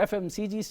FMCGs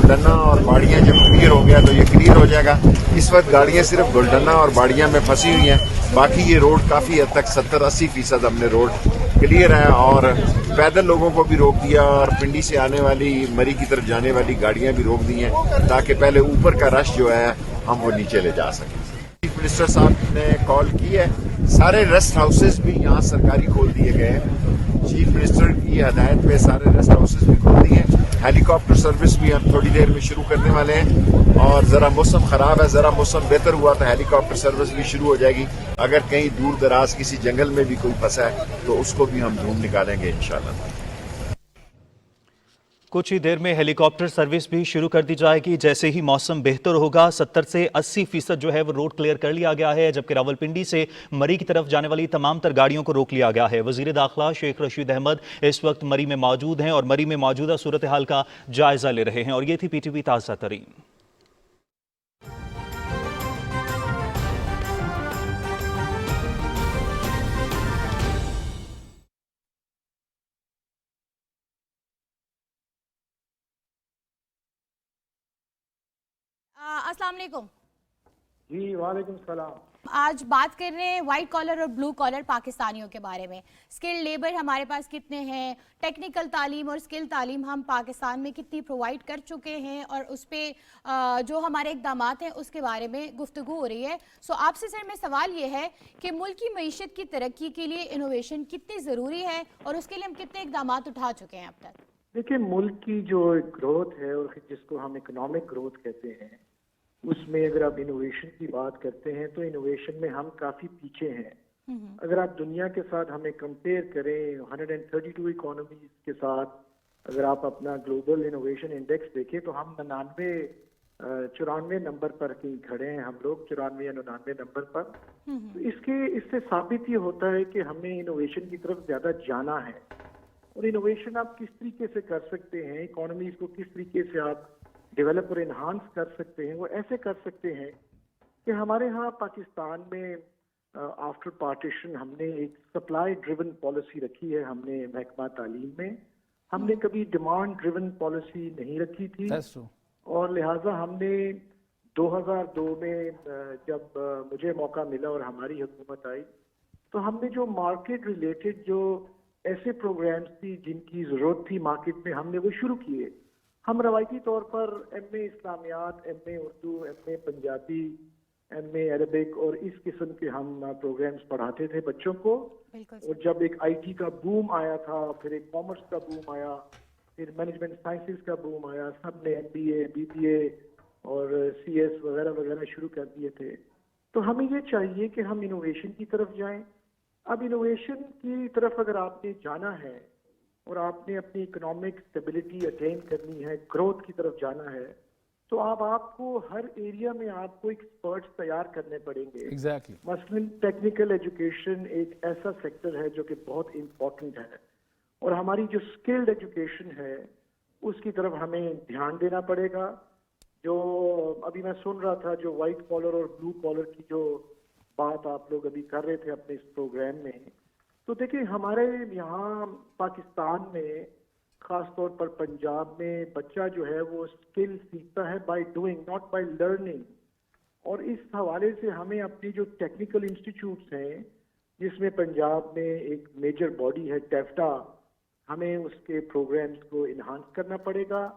گلڈنا اور باڑیاں جب clear ہو گیا تو یہ کلیئر ہو جائے گا. اس وقت گاڑیاں صرف گلڈنا اور باڑیاں میں پھنسی ہوئی ہیں, باقی یہ روڈ کافی حد تک 70-80% ہم نے روڈ کلیئر ہے, اور پیدل لوگوں کو بھی روک دیا اور پنڈی سے آنے والی مری کی طرف جانے والی گاڑیاں بھی روک دی ہیں تاکہ پہلے اوپر کا رش جو ہے ہم وہ نیچے لے جا سکیں. چیف منسٹر صاحب نے کال کی ہے, سارے ریسٹ ہاؤسز بھی یہاں سرکاری کھول دیے گئے ہیں. چیف منسٹر کی ہدایت پہ سارے ریسٹ ہاؤسز بھی کھول دیے ہیں. ہیلی کاپٹر سروس بھی ہم تھوڑی دیر میں شروع کرنے والے ہیں, اور ذرا موسم خراب ہے, ذرا موسم بہتر ہوا تو ہیلی کاپٹر سروس بھی شروع ہو جائے گی. اگر کہیں دور دراز کسی جنگل میں بھی کوئی پھنسا ہے تو اس کو بھی ہم ڈھونڈ نکالیں گے انشاءاللہ. کچھ ہی دیر میں ہیلی کاپٹر سروس بھی شروع کر دی جائے گی جیسے ہی موسم بہتر ہوگا. 70 سے 80% جو ہے وہ روڈ کلیئر کر لیا گیا ہے, جبکہ راولپنڈی سے مری کی طرف جانے والی تمام تر گاڑیوں کو روک لیا گیا ہے. وزیر داخلہ شیخ رشید احمد اس وقت مری میں موجود ہیں اور مری میں موجودہ صورتحال کا جائزہ لے رہے ہیں, اور یہ تھی پی ٹی وی تازہ ترین. السلام علیکم. جی وعلیکم السلام. آج بات کر رہے ہیں وائٹ کالر اور بلو کالر پاکستانیوں کے بارے میں. اسکل لیبر ہمارے پاس کتنے ہیں, ٹیکنیکل تعلیم اور اسکل تعلیم ہم پاکستان میں کتنی پرووائڈ کر چکے ہیں, اور اس پہ جو ہمارے اقدامات ہیں اس کے بارے میں گفتگو ہو رہی ہے. سو آپ سے سر میں سوال یہ ہے کہ ملک کی معیشت کی ترقی کے لیے انوویشن کتنی ضروری ہے, اور اس کے لیے ہم کتنے اقدامات اٹھا چکے ہیں اب تک؟ دیکھیں, ملک کی جو گروتھ ہے اور جس کو ہم اکنامک گروتھ کہتے ہیں, اس میں اگر آپ انوویشن کی بات کرتے ہیں تو انوویشن میں ہم کافی پیچھے ہیں. اگر آپ دنیا کے ساتھ ہمیں کمپیئر کریں 132 اکانومیز کے ساتھ, اگر آپ اپنا گلوبل انوویشن انڈیکس دیکھیں تو ہم 94 نمبر پر کہیں کھڑے ہیں, ہم لوگ 94 یا 99 نمبر پر. اس سے ثابت یہ ہوتا ہے کہ ہمیں انوویشن کی طرف زیادہ جانا ہے. اور انوویشن آپ کس طریقے سے کر سکتے ہیں, اکانومیز کو کس طریقے سے آپ ڈیولپ اور انہانس کر سکتے ہیں, وہ ایسے کر سکتے ہیں کہ ہمارے ہاں پاکستان میں آفٹر پارٹیشن ہم نے ایک سپلائی ڈریون پالیسی رکھی ہے. ہم نے محکمہ تعلیم میں ہم نے کبھی ڈیمانڈ ڈریون پالیسی نہیں رکھی تھی, اور لہٰذا ہم نے 2002 میں جب مجھے موقع ملا اور ہماری حکومت آئی تو ہم نے جو مارکیٹ ریلیٹڈ جو ایسے پروگرامز تھی جن کی ضرورت تھی مارکیٹ میں, ہم نے وہ شروع کیے. ہم روایتی طور پر ایم اے اسلامیات, ایم اے اردو, ایم اے پنجابی, ایم اے عربک اور اس قسم کے ہم پروگرامز پڑھاتے تھے بچوں کو. اور جب ایک آئی ٹی کا بوم آیا تھا, پھر ایک کامرس کا بوم آیا, پھر مینجمنٹ سائنسز کا بوم آیا, سب نے M B A, B B A اور سی ایس وغیرہ وغیرہ شروع کر دیے تھے. تو ہمیں یہ چاہیے کہ ہم انوویشن کی طرف جائیں. اب انوویشن کی طرف اگر آپ نے جانا ہے اور آپ نے اپنی اکنامک اسٹیبلٹی اٹین کرنی ہے, گروتھ کی طرف جانا ہے, تو آپ کو ہر ایریا میں آپ کو ایکسپرٹس تیار کرنے پڑیں گے. مثلاً ٹیکنیکل ایجوکیشن ایک ایسا سیکٹر ہے جو کہ بہت امپورٹنٹ ہے, اور ہماری جو اسکلڈ ایجوکیشن ہے اس کی طرف ہمیں دھیان دینا پڑے گا. جو ابھی میں سن رہا تھا, جو وائٹ کالر اور بلو کالر کی جو بات آپ لوگ ابھی کر رہے تھے اپنے اس پروگرام میں, تو دیکھیں ہمارے یہاں پاکستان میں خاص طور پر پنجاب میں بچہ جو ہے وہ اسکل سیکھتا ہے by doing, not by learning. اور اس حوالے سے ہمیں اپنی جو ٹیکنیکل انسٹیٹیوٹس ہیں, جس میں پنجاب میں ایک میجر باڈی ہے ٹیفٹا, ہمیں اس کے پروگرامز کو انہانس کرنا پڑے گا.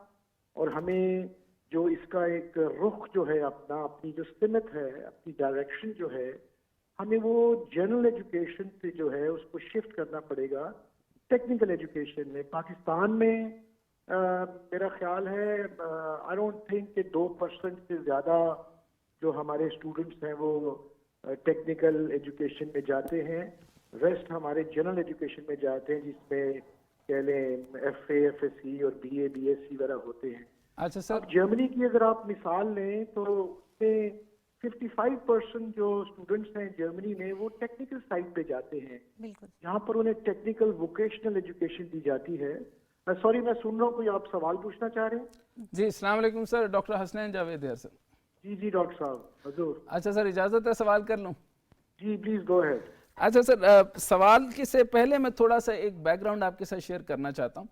اور ہمیں جو اس کا ایک رخ جو ہے اپنی جو سمت ہے, اپنی ڈائریکشن جو ہے, ہمیں وہ جنرل ایجوکیشن سے جو ہے اس کو شفٹ کرنا پڑے گا ٹیکنیکل ایجوکیشن میں. پاکستان میں میرا خیال ہے آئی ڈونٹ تھنک کہ 2% سے زیادہ جو ہمارے اسٹوڈنٹس ہیں وہ ٹیکنیکل ایجوکیشن میں جاتے ہیں. ریسٹ ہمارے جنرل ایجوکیشن میں جاتے ہیں, جس میں کہہ لیں F A, F S C اور B A, B S C وغیرہ ہوتے ہیں. اچھا سر, اب جرمنی کی اگر آپ مثال لیں تو اس میں 55% جو اسٹوڈنٹس ہیں جرمنی میں وہ ٹیکنیکل سائٹ پہ جاتے ہیں, جہاں پر انہیں ٹیکنیکل ووکیشنل ایجوکیشن دی جاتی ہے. سوری, میں سن رہا ہوں, کوئی آپ سوال پوچھنا چاہ رہے ہیں؟ جی السلام علیکم سر, ڈاکٹر حسنین جاوید ہے سر. جی ڈاکٹر صاحب حضور. اچھا سر, اجازت ہے سوال کر لوں؟ جی پلیز گو ہیڈ. اچھا سر, سوال کے سے پہلے میں تھوڑا سا ایک بیک گراؤنڈ آپ کے ساتھ شیئر کرنا چاہتا ہوں.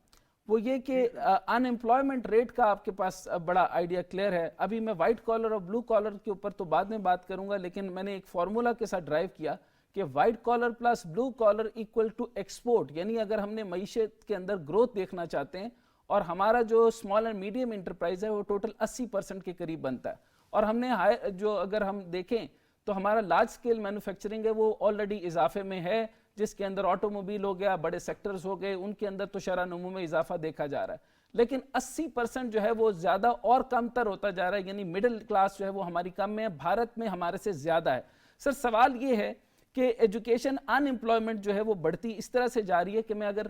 وہ یہ کہ ان امپلائمنٹ ریٹ کا آپ کے پاس بڑا آئیڈیا کلیئر ہے. ابھی میں وائٹ کالر اور بلو کالر کے اوپر تو بعد میں بات کروں گا, لیکن میں نے ایک فارمولا کے ساتھ ڈرائیو کیا کہ white collar plus blue collar equal to export, یعنی اگر ہم نے معیشت کے اندر گروتھ دیکھنا چاہتے ہیں اور ہمارا جو اسمال اینڈ میڈیم انٹرپرائز ہے وہ ٹوٹل 80% کے قریب بنتا ہے, اور ہم نے جو اگر ہم دیکھیں تو ہمارا لارج سکیل مینوفیکچرنگ ہے وہ آلریڈی اضافے میں ہے, جس کے اندر آٹو موبائل ہو گیا, بڑے سیکٹرز ہو گئے, ان کے اندر تو شرح نمو میں اضافہ دیکھا جا رہا ہے. لیکن 80% جو ہے وہ زیادہ اور کم تر ہوتا جا رہا ہے, یعنی مڈل کلاس جو ہے وہ ہماری کم ہے, بھارت میں ہمارے سے زیادہ ہے. سر سوال یہ ہے کہ ایجوکیشن ان امپلائمنٹ جو ہے وہ بڑھتی اس طرح سے جا رہی ہے کہ میں اگر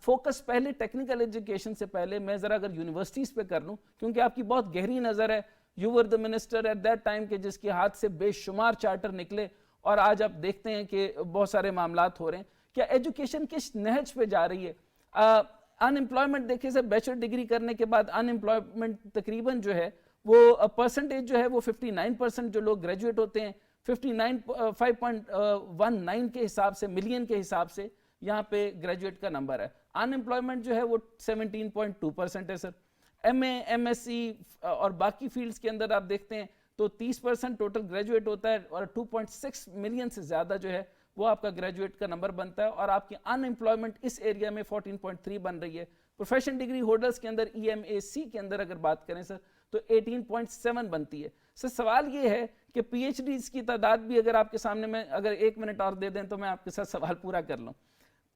فوکس پہلے ٹیکنیکل ایجوکیشن سے پہلے میں ذرا اگر یونیورسٹیز پہ کر لوں, کیونکہ آپ کی بہت گہری نظر ہے, you were the minister at that time کہ جس کے ہاتھ سے بے شمار چارٹر نکلے اور آج آپ دیکھتے ہیں کہ بہت سارے معاملات ہو رہے ہیں. کیا ایجوکیشن کس نہج پہ جا رہی ہے؟ ان امپلائمنٹ دیکھیں سر, بیچلر ڈگری کرنے کے بعد ان امپلائمنٹ تقریباً جو ہے وہ پرسنٹیج جو ہے وہ 59% جو لوگ گریجویٹ ہوتے ہیں, 5.19 کے حساب سے, ملین کے حساب سے یہاں پہ گریجویٹ کا نمبر ہے. ان امپلائمنٹ جو ہے وہ 17.2% ہے سر. ایم اے, ایم ایس سی اور باقی فیلڈز کے اندر آپ دیکھتے ہیں تو 30% ٹوٹل گریجویٹ ہوتا ہے, اور 2.6 ملین سے زیادہ جو ہے وہ آپ کا گریجویٹ کا نمبر بنتا ہے, اور آپ کی ان امپلائمنٹ اس ایریا میں 14.3 بن رہی ہے. پروفیشن ڈگری ہولڈرز کے اندر ای ایم اے سی کے اندر اگر بات کریں سر تو 18.7 بنتی ہے. سر سوال یہ ہے کہ پی ایچ ڈیز کی تعداد بھی اگر آپ کے سامنے میں اگر 1 منٹ اور دے دیں تو میں آپ کے ساتھ سوال پورا کر لوں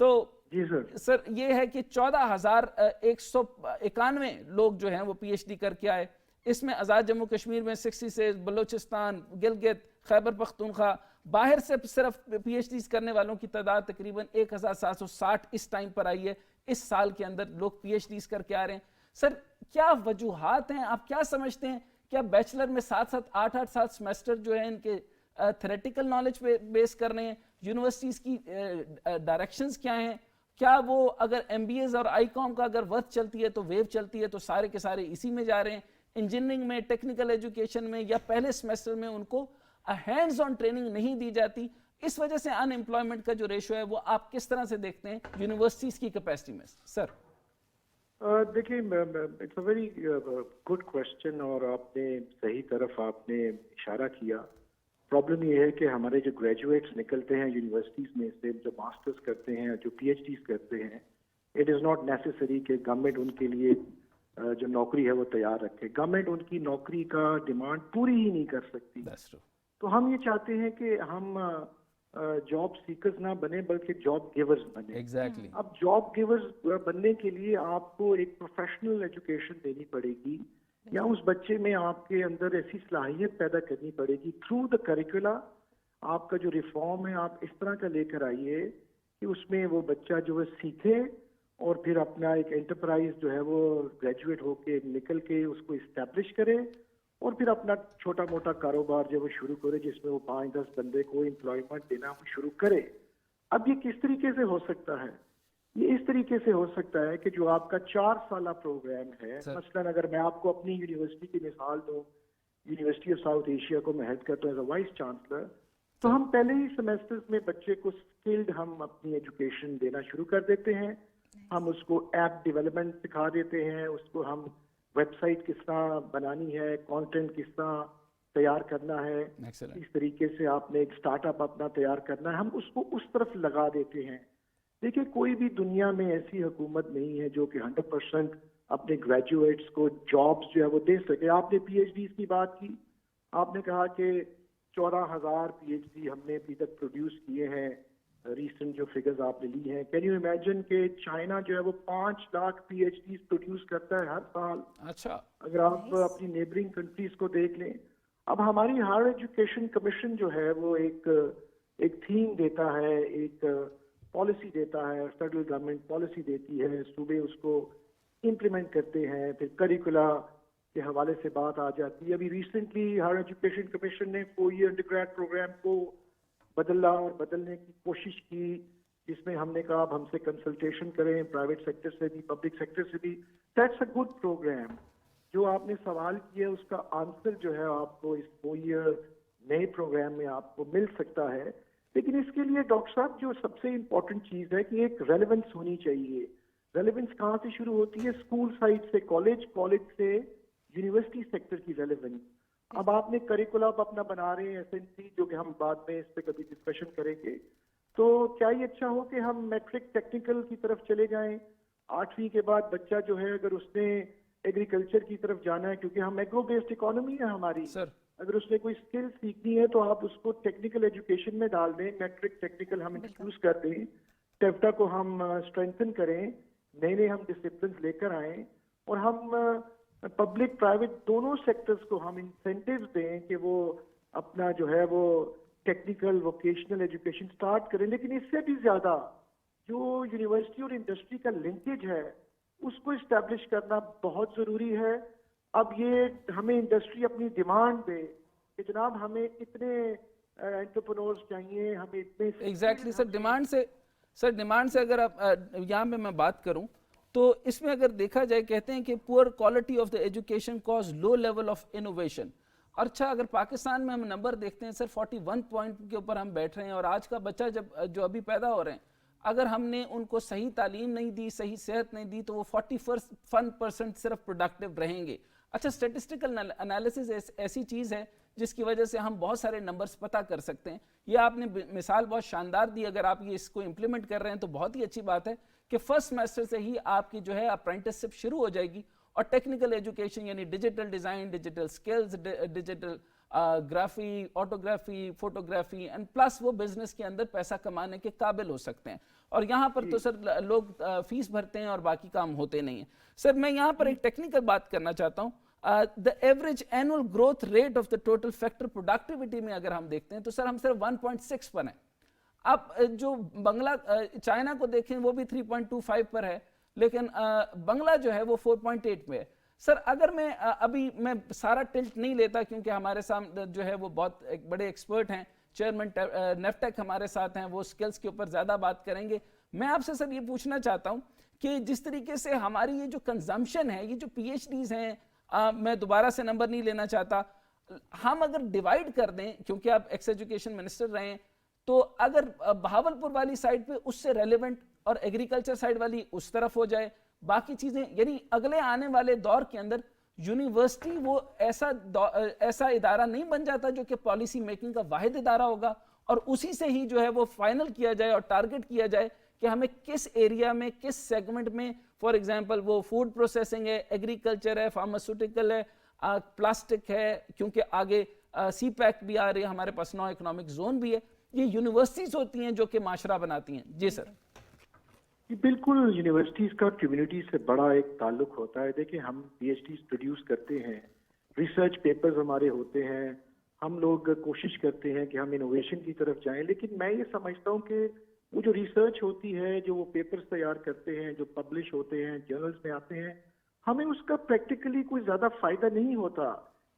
تو جی سر یہ ہے کہ 14,191 لوگ جو ہیں وہ پی ایچ ڈی کر کے آئے. اس میں آزاد جموں کشمیر میں 66, بلوچستان, گلگت, خیبر پختونخوا, باہر سے صرف پی ایچ ڈیز کرنے والوں کی تعداد تقریباً 1,760 اس ٹائم پر آئی ہے. اس سال کے اندر لوگ پی ایچ ڈیز کر کے آ رہے ہیں. سر کیا وجوہات ہیں, آپ کیا سمجھتے ہیں, کیا بیچلر میں 8 سال سمیسٹر جو ہے ان کے تھیریٹیکل نالج پہ بیس کر رہے ہیں, یونیورسٹیز کی ڈائریکشنز کیا ہیں, کیا وہ اگر ایم بی ایز اور آئی کام کا اگر ورک چلتی ہے تو ویو چلتی ہے تو سارے کے سارے اسی میں جا رہے ہیں, انجینئرنگ میں, ٹیکنیکل ایجوکیشن میں, یا پہلے سمیسٹر میں ان کو ہینڈز آن ٹریننگ نہیں دی جاتی, اس وجہ سے ان امپلائمنٹ کا جو ریشو ہے وہ آپ کس طرح سے دیکھتے ہیں یونیورسٹیز کی کیپیسٹی میں؟ سر دیکھیے it's a very good question, اور آپ نے صحیح طرف آپ نے اشارہ کیا. پرابلم یہ ہے کہ ہمارے جو گریجویٹس نکلتے ہیں یونیورسٹیز میں سے, جو ماسٹرز کرتے ہیں, جو پی ایچ ڈیز کرتے ہیں, اٹ از ناٹ نیسیسری کہ گورنمنٹ ان کے لیے جو نوکری ہے وہ تیار رکھے. گورنمنٹ ان کی نوکری کا ڈیمانڈ پوری ہی نہیں کر سکتی. تو ہم یہ چاہتے ہیں کہ ہم جاب سیکرز نہ بنے بلکہ جاب گیورز بنے. ایگزیکٹلی. اب جاب گیورز بننے کے لیے آپ کو ایک پروفیشنل ایجوکیشن دینی پڑے گی, یا اس بچے میں آپ کے اندر ایسی صلاحیت پیدا کرنی پڑے گی تھرو دا کریکولا. آپ کا جو ریفارم ہے آپ اس طرح کا لے کر آئیے کہ اس میں وہ بچہ جو ہے سیکھے اور پھر اپنا ایک انٹرپرائز جو ہے وہ گریجویٹ ہو کے نکل کے اس کو اسٹیبلش کرے, اور پھر اپنا چھوٹا موٹا کاروبار جو وہ شروع کرے جس میں وہ 5-10 بندے کو امپلائمنٹ دینا وہ شروع کرے. اب یہ کس طریقے سے ہو سکتا ہے؟ یہ اس طریقے سے ہو سکتا ہے کہ جو آپ کا 4 سالہ پروگرام ہے, مثلا اگر میں آپ کو اپنی یونیورسٹی کی مثال دوں, یونیورسٹی آف ساؤتھ ایشیا کو میں ہیڈ کرتا ہوں ایز اے وائس چانسلر, تو ہم پہلے ہی سیمیسٹرز میں بچے کو اسکلڈ ہم اپنی ایجوکیشن دینا شروع کر دیتے ہیں. ہم اس کو ایپ ڈیولپمنٹ سکھا دیتے ہیں, اس کو ہم ویب سائٹ کس طرح بنانی ہے, کانٹینٹ کس طرح تیار کرنا ہے, اس طریقے سے آپ نے ایک اسٹارٹ اپ اپنا تیار کرنا ہے, ہم اس کو اس طرف لگا دیتے ہیں. دیکھیے کوئی بھی دنیا میں ایسی حکومت نہیں ہے جو کہ 100% اپنے گریجویٹس کو جابس جو ہے وہ دے سکے. آپ نے پی ایچ ڈیز کی بات کی, آپ نے کہا کہ 14,000 پی ایچ ڈی ہم نے ابھی تک پروڈیوس کیے ہیں, ریسنٹ جو فگرز آپ نے لی ہیں. کین یو امیجن کہ چائنا جو ہے وہ 5 lakh P H Ds produce کرتا ہے ہر سال. اچھا, اگر آپ اپنی نیبرنگ کنٹریز کو دیکھ لیں. اب ہماری ہائر ایجوکیشن کمیشن جو ہے وہ ایک تھیم دیتا ہے, ایک پالیسی دیتا ہے, فیڈرل گورنمنٹ پالیسی دیتی ہے, صوبے اس کو امپلیمنٹ کرتے ہیں, پھر کریکولا کے حوالے سے بات آ جاتی ہے. ابھی ریسنٹلی ہائر ایجوکیشن کمیشن نے 4 ایئر انڈر گریڈ پروگرام کو بدلنے کی کوشش کی, جس میں ہم نے کہا اب ہم سے کنسلٹیشن کریں, پرائیویٹ سیکٹر سے بھی, پبلک سیکٹر سے بھی. That's a good programme. جو آپ نے سوال کیا اس کا آنسر جو ہے آپ کو اس 4 ایئر نئے پروگرام میں آپ کو مل سکتا ہے. لیکن اس کے لیے ڈاکٹر صاحب جو سب سے امپورٹنٹ چیز ہے کہ ایک ریلیونس ہونی چاہیے. ریلیونس کہاں سے شروع ہوتی ہے؟ اسکول سائڈ سے، کالج سے یونیورسٹی سیکٹر کی ریلیونس. اب آپ نے کریکولم اپنا بنا رہے ہیں SNC، جو کہ ہم بعد میں اس پہ کبھی ڈسکشن کریں گے، تو کیا یہ اچھا ہو کہ ہم میٹرک ٹیکنیکل کی طرف چلے جائیں؟ 8ویں کے بعد بچہ جو ہے اگر اس نے ایگریکلچر کی طرف جانا ہے، کیونکہ ہم ایگرو بیسڈ اکانومی ہے ہماری، اگر اس نے کوئی اسکل سیکھنی ہے تو آپ اس کو ٹیکنیکل ایجوکیشن میں ڈال دیں، میٹرک ٹیکنیکل ہم انٹروڈیوس کر دیں، ٹیفٹا کو ہم اسٹرینتھن کریں، نئے ہم ڈسپلنز لے کر آئیں، اور ہم پبلک پرائیویٹ دونوں سیکٹرز کو ہم انسینٹیوز دیں کہ وہ اپنا جو ہے وہ ٹیکنیکل ووکیشنل ایجوکیشن سٹارٹ کریں. لیکن اس سے بھی زیادہ جو یونیورسٹی اور انڈسٹری کا لنکیج ہے اس کو اسٹیبلش کرنا بہت ضروری ہے. اب یہ ہمیں انڈسٹری اپنی ڈیمانڈ دے کہ جناب ہمیں اتنے انٹرپرینورز چاہیے، ہمیں اتنے. ایگزیکٹلی سر، ڈیمانڈ سے اگر آپ یہاں پہ میں بات کروں تو اس میں اگر دیکھا جائے، کہتے ہیں کہ poor quality of the education cause low level of innovation. اور اچھا اگر پاکستان میں ہم نمبر دیکھتے ہیں سر، 41 پوائنٹ کے اوپر ہم بیٹھ رہے ہیں، اور آج کا بچہ جو ابھی پیدا ہو رہے ہیں، اگر ہم نے ان کو صحیح تعلیم نہیں دی، صحیح صحت نہیں دی، تو وہ 41% صرف پروڈکٹیو رہیں گے. اچھا، اسٹیٹسٹیکل انالیسز ایسی چیز ہے جس کی وجہ سے ہم بہت سارے نمبرز پتہ کر سکتے ہیں. یہ آپ نے مثال بہت شاندار دی. اگر آپ یہ اس کو امپلیمنٹ کر رہے ہیں تو بہت ہی اچھی بات ہے کہ فرسٹ سیمسٹر سے ہی آپ کی جو ہے اپرینٹسشپ شروع ہو جائے گی، اور ٹیکنیکل ایجوکیشن یعنی digital design, digital skills, digital گرافی، آٹوگرافی، فوٹوگرافی، اینڈ پلس وہ بزنس کے اندر پیسہ کمانے کے قابل ہو سکتے ہیں. اور یہاں پر تو سر لوگ فیس بھرتے ہیں اور باقی کام ہوتے نہیں ہیں. سر میں یہاں پر ایک ٹیکنیکل بات کرنا چاہتا ہوں. the average annual growth rate of the total factor productivity میں اگر ہم دیکھتے ہیں تو سر ہم صرف 1.6 پر ہیں. اب جو چائنا کو دیکھیں وہ بھی 3.25 پر ہے، لیکن بنگلہ جو ہے وہ 4.8 میں ہے. سر اگر میں ابھی میں سارا ٹلٹ نہیں لیتا کیونکہ ہمارے سامنے جو ہے وہ بہت بڑے ایکسپرٹ ہیں، چیئرمین نیفٹیک ہمارے ساتھ ہیں، وہ سکلز کے اوپر زیادہ بات کریں گے. میں آپ سے سر یہ پوچھنا چاہتا ہوں کہ جس طریقے سے ہماری یہ جو کنزمپشن ہے، یہ جو PhDs ہیں، میں دوبارہ سے نمبر نہیں لینا چاہتا، ہم اگر ڈیوائیڈ کر دیں، کیونکہ آپ ایکس ایجوکیشن منسٹر رہے ہیں، تو اگر بہاولپور والی سائڈ پہ اس سے ریلیونٹ اور ایگریکلچر سائڈ والی اس طرف ہو جائے، باقی چیزیں یعنی اگلے آنے والے دور کے اندر یونیورسٹی وہ ایسا ادارہ نہیں بن جاتا جو کہ پالیسی میکنگ کا واحد ادارہ ہوگا، اور اسی سے ہی جو ہے وہ فائنل کیا جائے اور ٹارگٹ کیا جائے کہ ہمیں کس ایریا میں، کس سیگمنٹ میں، فار ایگزامپل وہ فوڈ پروسیسنگ ہے، ایگریکلچر ہے، فارماسیوٹیکل ہے، پلاسٹک ہے، کیونکہ آگے سی پیک بھی آ رہی ہے، ہمارے پاس نو اکنامک زون بھی ہے. یہ یونیورسٹیز ہوتی ہیں جو کہ معاشرہ بناتی ہیں. جی سر. بالکل، یونیورسٹیز کا کمیونٹی سے بڑا ایک تعلق ہوتا ہے. دیکھیں ہم PhDs پروڈیوس کرتے ہیں، ریسرچ پیپرز ہمارے ہوتے ہیں، ہم لوگ کوشش کرتے ہیں کہ ہم انوویشن کی طرف جائیں، لیکن میں یہ سمجھتا ہوں کہ وہ جو ریسرچ ہوتی ہے، جو وہ پیپرز تیار کرتے ہیں، جو پبلش ہوتے ہیں، جرنلز میں آتے ہیں، ہمیں اس کا پریکٹیکلی کوئی زیادہ فائدہ نہیں ہوتا.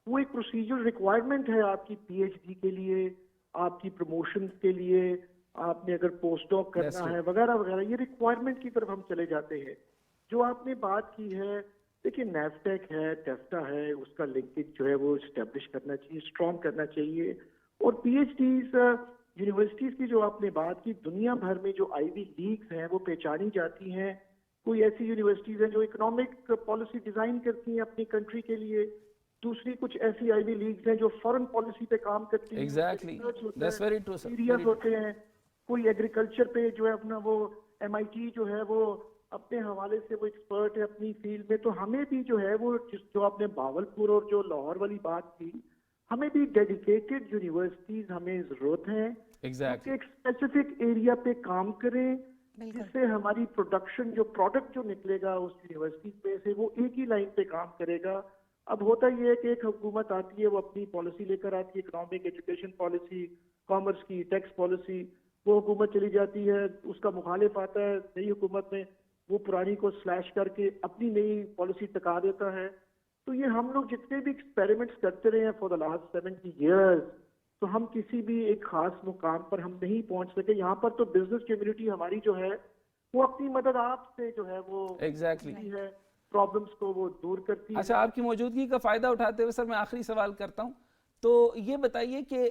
وہ ایک پروسیجر ریکوائرمنٹ ہے آپ کی PhD کے لیے، آپ کی پروموشن کے لیے، آپ نے اگر پوسٹ ڈاک کرنا ہے وغیرہ وغیرہ، یہ ریکوائرمنٹ کی طرف ہم چلے جاتے ہیں. جو آپ نے بات کی ہے، دیکھیں نیفٹیک ہے، ٹیفٹا ہے، اس کا لنکیج جو ہے وہ اسٹیبلش کرنا چاہیے، اسٹرانگ کرنا چاہیے. اور PhDs یونیورسٹیز کی جو آپ نے بات کی، دنیا بھر میں جو آئیوی لیگز ہیں وہ پہچانی جاتی ہیں. کوئی ایسی یونیورسٹیز ہیں جو اکنامک پالیسی ڈیزائن کرتی ہیں اپنی کنٹری کے لیے، دوسری کچھ ایسی آئیوی لیگز ہیں جو فورن پالیسی پہ کام کرتی ہیں. Exactly, that's very true sir. Serious ہوتے ہیں، کوئی ایگریکلچر پہ جو ہے اپنا وہ MIT جو ہے وہ اپنے حوالے سے وہ ایکسپرٹ ہے اپنی فیلڈ میں. تو ہمیں بھی جو ہے وہ جو آپ نے بہاولپور اور جو لاہور والی بات کی، ہمیں بھی ڈیڈیکیٹڈ یونیورسٹیز ہمیں ضرورت ہے کہ ایک اسپیسیفک ایریا پہ کام کریں، جس سے ہماری پروڈکشن، جو پروڈکٹ جو نکلے گا اس یونیورسٹی میں سے، وہ ایک ہی لائن پہ کام کرے گا. اب ہوتا یہ ہے کہ ایک حکومت آتی ہے، وہ اپنی پالیسی لے کر آتی ہے، اکنامک ایجوکیشن پالیسی، کامرس کی، ٹیکس پالیسی. وہ حکومت چلی جاتی ہے، اس کا مخالف آتا ہے نئی حکومت میں، وہ پرانی کو سلیش کر کے اپنی نئی پالیسی ٹکا دیتا ہے. تو یہ ہم لوگ جتنے بھی ایکسپیریمنٹس کرتے رہے ہیں فار دا لاسٹ 70 ایئرز، تو ہم کسی بھی ایک خاص مقام پر ہم نہیں پہنچ سکے. یہاں پر تو بزنس کمیونٹی ہماری جو ہے وہ اپنی مدد آپ سے جو ہے وہ ہے، پرابلمس کو وہ دور کرتی ہے. اچھا، آپ کی موجودگی کا فائدہ اٹھاتے ہوئے سر میں آخری سوال کرتا ہوں. تو یہ بتائیے کہ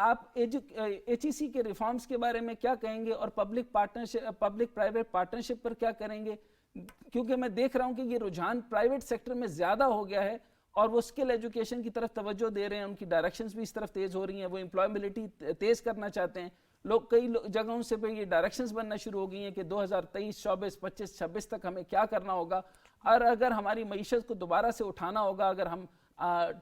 آپ HEC کے ریفارمز کے بارے میں کیا کہیں گے، اور پبلک پرائیویٹ پارٹنرشپ پر کیا کریں گے، کیونکہ میں دیکھ رہا ہوں کہ یہ رجحان پرائیویٹ سیکٹر میں زیادہ ہو گیا ہے اور وہ اسکل ایجوکیشن کی طرف توجہ دے رہے ہیں, ان کی ڈائریکشنز بھی اس طرف تیز ہو رہی ہیں, وہ امپلائمبلٹی تیز کرنا چاہتے ہیں لوگ. کئی جگہوں سے پہ یہ ڈائریکشنز بننا شروع ہو گئی ہیں کہ 2023, 24, 25, 26 تک ہمیں کیا کرنا ہوگا, اور اگر ہماری معیشت کو دوبارہ سے اٹھانا ہوگا, اگر ہم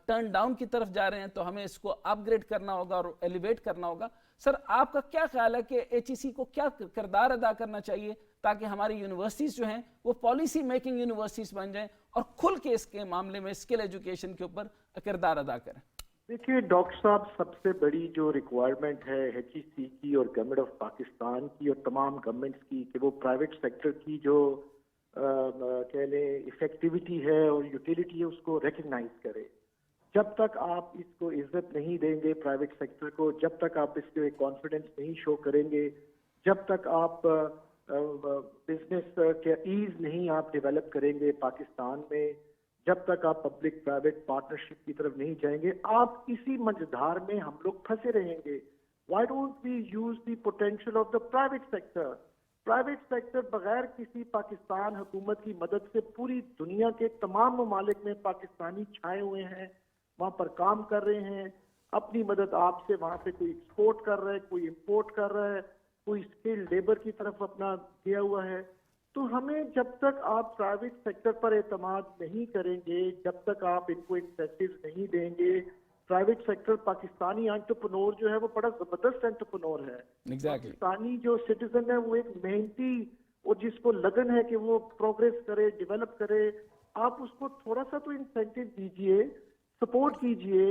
ٹرن ڈاؤن کی طرف جا رہے ہیں تو ہمیں اس کو اپ گریڈ کرنا ہوگا اور ایلیویٹ کرنا ہوگا. سر آپ کا کیا خیال ہے کہ ایچ ای سی کو کیا کردار ادا کرنا چاہیے تاکہ ہماری یونیورسٹیز جو ہیں وہ پالیسی میکنگ یونیورسٹیز بن جائیں اور کھل کے اس کے معاملے میں اسکل ایجوکیشن کے اوپر کردار ادا کریں؟ دیکھیے ڈاکٹر صاحب, سب سے بڑی جو ریکوائرمنٹ ہے ایچ ای سی کی اور گورنمنٹ آف پاکستان کی اور تمام گورنمنٹس کی کہ وہ پرائیویٹ سیکٹر کی جو کہہ لیں افیکٹیویٹی ہے اور یوٹیلیٹی ہے اس کو ریکگنائز کرے. جب تک آپ اس کو عزت نہیں دیں گے پرائیویٹ سیکٹر کو, جب تک آپ اس کے کانفیڈنس نہیں شو کریں گے, جب تک آپ بزنس کے ایز نہیں آپ ڈیولپ کریں گے پاکستان میں, جب تک آپ پبلک پرائیویٹ پارٹنرشپ کی طرف نہیں جائیں گے, آپ اسی مجدھار میں ہم لوگ پھنسے رہیں گے. Why don't we use the potential of the private sector? Private sector بغیر کسی پاکستان حکومت کی مدد سے پوری دنیا کے تمام ممالک میں پاکستانی چھائے ہوئے ہیں, وہاں پر کام کر رہے ہیں. اپنی مدد آپ سے وہاں پہ کوئی ایکسپورٹ کر رہا ہے, کوئی امپورٹ کر رہا ہے, کوئی اسکل لیبر کی طرف اپنا دیا ہوا ہے. تو ہمیں جب تک آپ پرائیویٹ سیکٹر پر اعتماد نہیں کریں گے, جب تک آپ ان کو انسینٹیوز نہیں دیں گے, پرائیویٹ سیکٹر پاکستانی انٹرپرنور جو ہے وہ بڑا زبردست انٹرپرنور ہے. پاکستانی جو سٹیزن ہے وہ ایک محنتی اور جس کو لگن ہے کہ وہ پروگریس کرے, ڈیولپ کرے. آپ اس کو تھوڑا سا تو انسینٹیو دیجئے, سپورٹ کیجئے,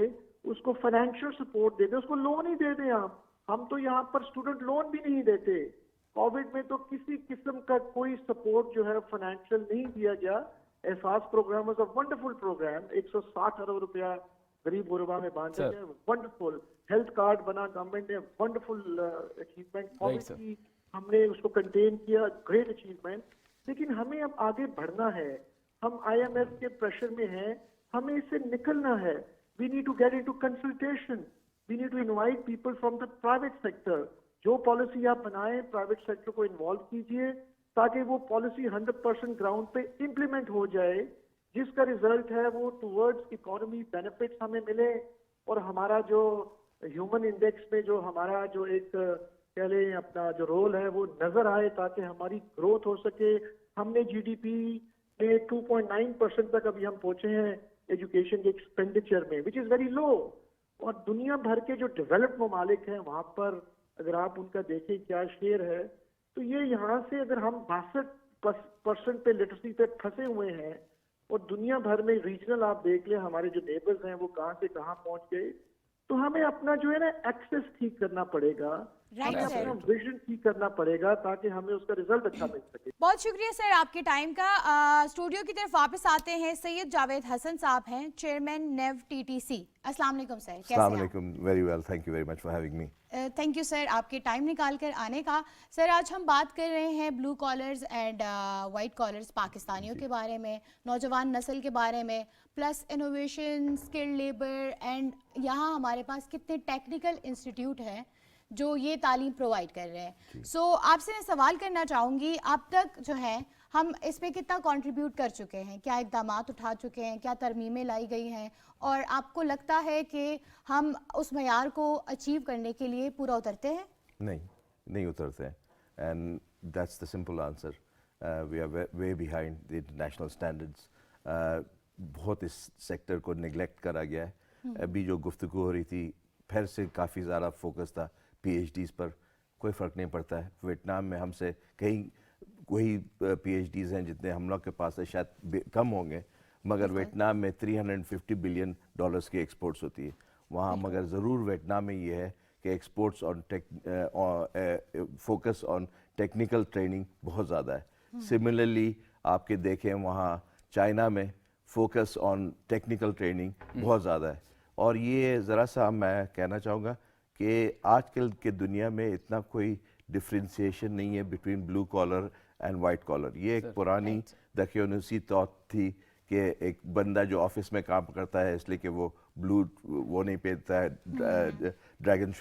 اس کو فائنینشیل سپورٹ دے دیں, اس کو لون ہی دے دیں آپ. ہم تو یہاں پر اسٹوڈنٹ لون بھی نہیں دیتے. کووڈ میں تو کسی قسم کا کوئی سپورٹ جو ہے فائنینشیل نہیں دیا گیا. Ehsaas program was a wonderful program, 160 ارب روپیہ غریب غربا میں باندھا گیا, ونڈرفل. ہیلتھ کارڈ بنا گورنمنٹ نے, ونڈرفل اچیومنٹ. کووڈ کی ہم نے اس کو کنٹین کیا, گریٹ اچیومنٹ. لیکن ہمیں اب آگے بڑھنا ہے. ہم آئی ایم ایف کے پریشر میں ہیں, ہمیں اس سے نکلنا ہے. We need to get into consultation. We need to invite people from the private sector. جو پالیسی آپ بنائیں پرائیویٹ سیکٹر کو انوالو کیجئے تاکہ وہ پالیسی 100% گراؤنڈ پہ امپلیمنٹ ہو جائے, جس کا ریزلٹ ہے وہ ٹورڈز اکانومی بینیفٹس ہمیں ملے, اور ہمارا جو ہیومن انڈیکس میں جو ہمارا جو ایک کہہ لیں اپنا جو رول ہے وہ نظر آئے, تاکہ ہماری گروتھ ہو سکے. ہم نے جی ڈی پی میں 2.9% تک ابھی ہم پہنچے ہیں ایجوکیشن کے ایکسپینڈیچر میں, وچ از ویری لو. اور دنیا بھر کے جو ڈیولپڈ ممالک ہیں وہاں پر اگر آپ ان کا دیکھیں کیا شیئر ہے, تو یہ یہاں سے اگر ہم 62% پہ لٹریسی پہ پھنسے ہوئے ہیں, اور دنیا بھر میں ریجنل آپ دیکھ لیں ہمارے جو نیبرز ہیں وہ کہاں سے کہاں پہنچ گئے, تو ہمیں اپنا جو ہے نا ایکسس ٹھیک کرنا پڑے گا, ہمیں اپنا ویژن ٹھیک کرنا پڑے گا تاکہ ہمیں اس کا ریزلٹ اچھا مل سکے. بہت شکریہ سر آپ کے ٹائم کا. اسٹوڈیو کی طرف واپس آتے ہیں. سید جاوید حسن صاحب ہیں, chairman new T T C. السلام علیکم سر. السلام علیکم. Very well, thank you very much for having me. Thank you sir آپ کے ٹائم نکال کر آنے کا. سر آج ہم بات کر رہے ہیں بلو کالرز اینڈ وائٹ کالرز پاکستانیوں کے بارے میں, نوجوان نسل کے بارے میں, plus innovation, skill labour, and یہاں ہمارے پاس کتنے ٹیکنیکل انسٹیٹیوٹ ہیں جو یہ تعلیم پرووائڈ کر رہے ہیں. سو آپ سے میں سوال کرنا چاہوں گی, اب تک جو ہے ہم اس میں کتنا کنٹریبیوٹ کر چکے ہیں, کیا اقدامات اٹھا چکے ہیں, کیا ترمیمیں لائی گئی ہیں, اور آپ کو لگتا ہے کہ ہم اس معیار کو اچیو کرنے کے لیے پورا اترتے ہیں؟ نہیں اترتے ہیں, and that's the simple answer. We are way behind the international standards. بہت اس سیکٹر کو نگلیکٹ کرا گیا ہے. ابھی جو گفتگو ہو رہی تھی پھر سے کافی زیادہ فوکس تھا پی ایچ ڈیز پر. کوئی فرق نہیں پڑتا ہے. ویتنام میں ہم سے کہیں وہی پی ایچ ڈیز ہیں جتنے ہم لوگ کے پاس ہے, شاید کم ہوں گے, مگر ویتنام میں $350 بلین کی ایکسپورٹس ہوتی ہے وہاں. مگر ضرور ویتنام میں یہ ہے کہ exports on focus on technical training بہت زیادہ ہے. سملرلی آپ کے دیکھیں وہاں چائنا میں فوکس آن ٹیکنیکل ٹریننگ بہت زیادہ ہے. اور یہ ذرا سا میں کہنا چاہوں گا کہ آج کل کے دنیا میں اتنا کوئی ڈفرینسیشن نہیں ہے between blue collar and white collar. یہ ایک پرانی دقیانوسی تھاٹ تھی کہ ایک بندہ جو آفس میں کام کرتا ہے اس لیے کہ وہ بلو وہ نہیں پہنتا ہے ڈریگن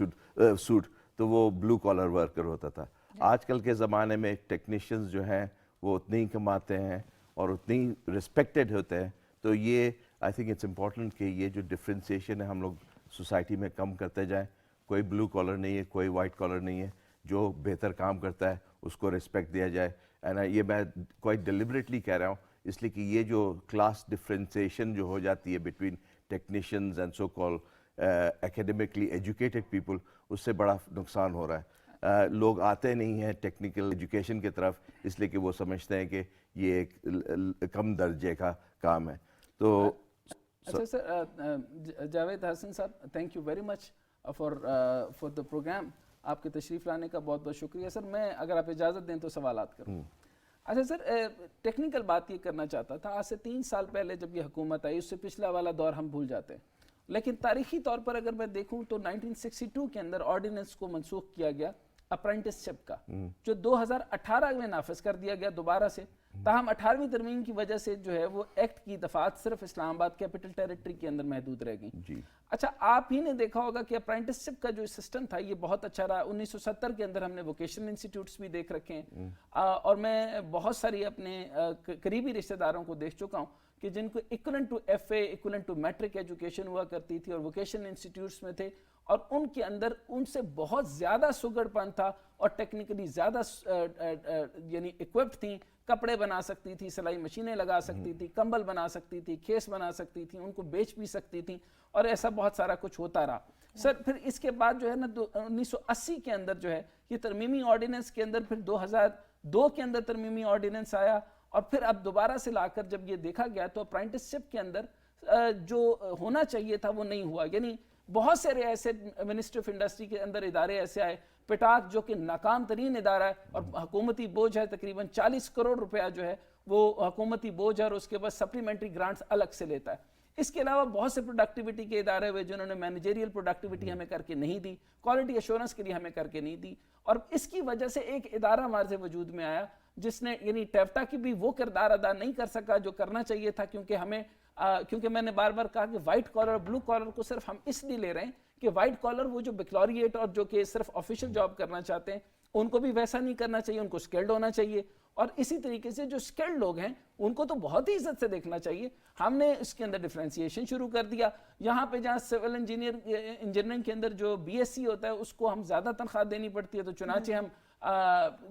سوٹ تو وہ بلو کالر ورکر ہوتا تھا. آج کل کے زمانے میں ٹیکنیشینز جو ہیں وہ اتنے ہی کماتے ہیں اور اتنے ہی رسپیکٹڈ ہوتے ہیں. تو یہ آئی تھنک اٹس امپورٹنٹ کہ یہ جو ڈفرینسیشن ہے ہم لوگ سوسائٹی میں کم کرتے جائیں. کوئی بلو کالر نہیں ہے, کوئی وائٹ کالر نہیں ہے. جو بہتر کام کرتا ہے اس کو رسپیکٹ دیا جائے. اینڈ یہ میں کوائٹ ڈیلیبریٹلی کہہ رہا ہوں اس لیے کہ یہ جو کلاس ڈفرینسیشن جو ہو جاتی ہے between technicians and so called academically educated people, اس سے بڑا نقصان ہو رہا ہے. لوگ آتے نہیں ہیں ٹیکنیکل ایجوکیشن کی طرف اس لیے کہ وہ سمجھتے ہیں کہ یہ ایک کم درجے کا کام ہے. تو اچھا سر, Javed Hasan sahib, thank you very much for the program. آپ کے تشریف لانے کا بہت بہت شکریہ سر. میں اگر آپ اجازت دیں تو سوالات کروں. اچھا سر, ٹیکنیکل بات یہ کرنا چاہتا تھا. آج سے 3 سال پہلے جب یہ حکومت آئی, اس سے پچھلا والا دور ہم بھول جاتے ہیں, لیکن تاریخی طور پر اگر میں دیکھوں تو 1962 کے اندر آرڈیننس کو منسوخ کیا گیا اپرینٹس شپ کا, جو 2018 میں نافذ کر دیا گیا دوبارہ سے. تاہم 18ویں ترمیم کی وجہ سے جو ہے وہ ایکٹ کی دفعات صرف اسلام آباد کیپٹل ٹیریٹری کے اندر محدود رہ گئیں. اچھا, آپ ہی نے دیکھا ہوگا کہ اپرینٹس شپ کا جو سسٹم تھا یہ بہت اچھا رہا. 1970 کے اندر ہم نے ووکیشنل انسٹیٹیوٹس بھی دیکھ رکھے ہیں, اور میں بہت ساری اپنے قریبی رشتہ داروں کو دیکھ چکا ہوں کہ جن کو equivalent to F A, equivalent to matric education ہوا کرتی تھی اور ووکیشنل انسٹیٹیوٹس میں تھے, اور ان کے اندر ان سے بہت زیادہ سگڑ پن تھا اور ٹیکنیکلی زیادہ یعنی اکوپڈ تھیں. کپڑے بنا سکتی تھی, سلائی مشینیں لگا سکتی تھی, کمبل بنا سکتی تھی, کھیس بنا سکتی تھی, ان کو بیچ بھی سکتی تھیں, اور ایسا بہت سارا کچھ ہوتا رہا. سر پھر اس کے بعد جو ہے نا 1980 کے اندر جو ہے یہ ترمیمی آرڈیننس کے اندر, پھر 2002 کے اندر ترمیمی آرڈیننس آیا, اور پھر اب دوبارہ سے لا کر جب یہ دیکھا گیا تو اپرینٹس شپ کے اندر جو ہونا چاہیے تھا وہ نہیں ہوا. یعنی بہت سارے ایسے منسٹری آف انڈسٹری کے اندر ادارے ایسے آئے, پٹاک جو کہ ناکام ترین ادارہ ہے اور حکومتی بوجھ ہے تقریباً 40 کروڑ روپیہ جو ہے وہ حکومتی بوجھ ہے, اور اس کے بعد سپلیمنٹری گرانٹس الگ سے لیتا ہے. اس کے علاوہ بہت سے پروڈکٹیوٹی کے ادارے ہوئے جنہوں نے مینیجریل پروڈکٹیوٹی ہمیں کر کے نہیں دی, کوالٹی ایشورنس کے لیے ہمیں کر کے نہیں دی, اور اس کی وجہ سے ایک ادارہ ہمارے وجود میں آیا جس نے یعنی ٹیفٹا کی بھی وہ کردار ادا نہیں کر سکا جو کرنا چاہیے تھا. کیونکہ میں نے بار بار کہا کہ وائٹ کالر اور بلو کالر کو صرف ہم اس لیے لے رہے ہیں کہ وائٹ کالر وہ جو بیکلوریٹ اور جو کہ صرف آفیشیل جاب کرنا چاہتے ہیں ان کو بھی ویسا نہیں کرنا چاہیے, ان کو سکلڈ ہونا چاہیے. اور اسی طریقے سے جو سکلڈ لوگ ہیں ان کو تو بہت ہی عزت سے دیکھنا چاہیے. ہم نے اس کے اندر ڈیفرینسیشن شروع کر دیا. یہاں پہ جہاں سول انجینئرنگ کے اندر جو بی ایس سی ہوتا ہے اس کو ہم زیادہ تنخواہ دینی پڑتی ہے, تو چنانچہ ہم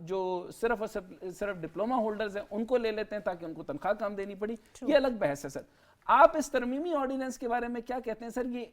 جو صرف اور صرف ڈپلوما ہولڈرز ہیں ان کو لے لیتے ہیں تاکہ ان کو تنخواہ کم دینی پڑی. یہ الگ بحث ہے. سر آپ اس ترمیمی آرڈیننس کے بارے میں کیا کہتے ہیں؟ سر یہ